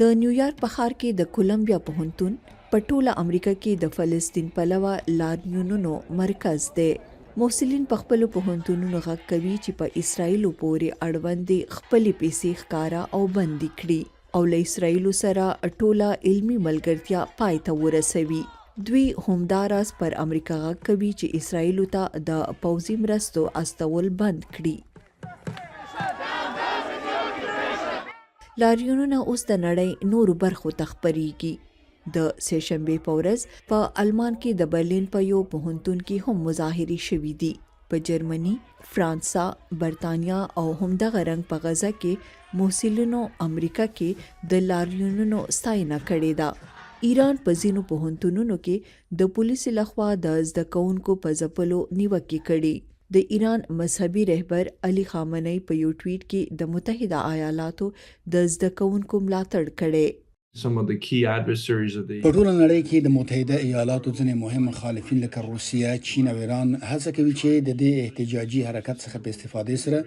د نیویارک په ښار کې د کولمبیا پوهنتون په ټوله امریکا کې د فلسطین پلوه لاریونونو مرکز دی. محصلین په خپلو پوهنتونونو غږ کوي چې په اسرائیلو پورې اړوندې خپلې پیسې ښکاره او بندي کړي او له اسرائیلو سره ټوله علمي ملګرتیا پای ته ورسوي. دوی همداراز پر امریکا غږ کوي چې اسرائیلو ته د پوځي مرستو استول بند کړي. لاریونونه اوس د نړۍ نورو برخو ته خپریږي. د سهشنبې په ورځ په آلمان کې د برلین په یو پوهنتون کې هم مظاهرې شوې دي. په جرمني، فرانسا، برطانیا او همدغه رنګ په غزه کې محصلینو امریکا کې د لاریونونو ستاینه کړې ده. ایران په ځینو پوهنتونونو کې د پولیسو لخوا د زده کوونکو په ځپلو نیوکې کړي. د ایران مذهبي رهبر علي خامنه‌ای په یو ټویټ کې د متحده ایالاتو د زده کوونکو ملاتړ کړی. په ټوله نړۍ کې د متحده ایالاتو ځینې مهم مخالفین لکه روسیه، چین او ایران هڅه کوي چې د دې احتجاجي حرکت څخه په استفادې سره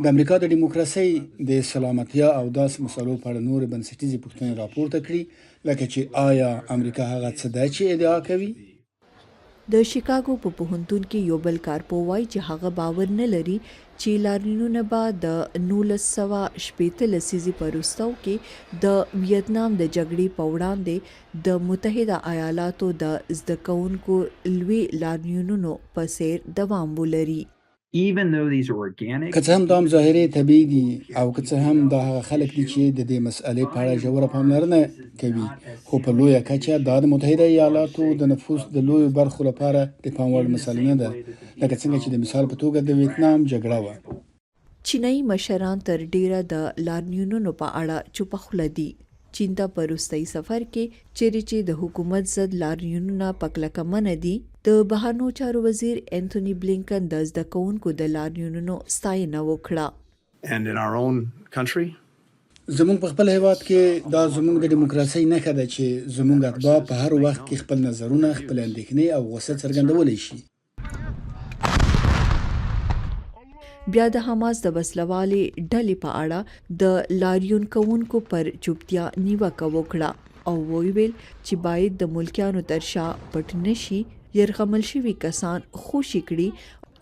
د امریکا د دیموکراسۍ د سلامتیا او داسې مسلو په اړه نورې بنسټیزې پوښتنې راپورته کړي، لکه چې آیا امریکا هغه څه ده چې ادعا کوي. د شیکاګو په پوهنتون کې یو بل کارپوه وایي چې هغه باور نه لري چې لاریونونه به د 1980 لسیزې په وروستیو کې د ویتنام د جګړې په وړاندې د متحده ایالاتو د زده کوونکو لوی لاریونونو په څیر دوام ولري. که څه هم دا مظاهرې طبیعي دي او که څه هم دا هغه خلک دي چې د دې مسئلې په اړه ژوره پاملرنه کوي، خو په لویه کچه دا د متحده ایالاتو د نفوس د لویو برخو لپاره د پام وړ مسله نه ده، لکه څنګه چې د مثال په توګه د ویتنام جګړه وه. چینایي مشران تر ډیره د لاریونونو په اړه چوپه خوله دي. چین ته په وروستي سفر کې چیرې چې د حکومت ضد لاریونونه په کلکه منع دي، د بهرنیو چارو وزیر انتوني بلینکن د زده کوونکو د لاریونونو ستاینه وکړه. زموږ په خپل هیواد کې دا زموږ د دیموکراسۍ نښه ده چې زموږ اتباع په هر وخت کې خپل نظرونه، خپل اندېښنې او غوسه څرګندولی شي. بیا د حماس د وسلوالې ډلې په اړه د لاریون کوونکو پر چوپتیا نیوکه وکړه او وویل چې باید د ملکیانو تر شا پټ نشي، یرغمل شوي کسان خوشي کړي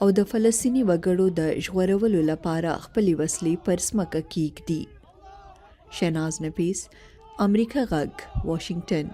او د فلسطیني وګړو د ژغورلو لپاره خپلې وسلې پر ځمکه کیږدي. شهناز نفیس، امریکا غږ، واشنگټن.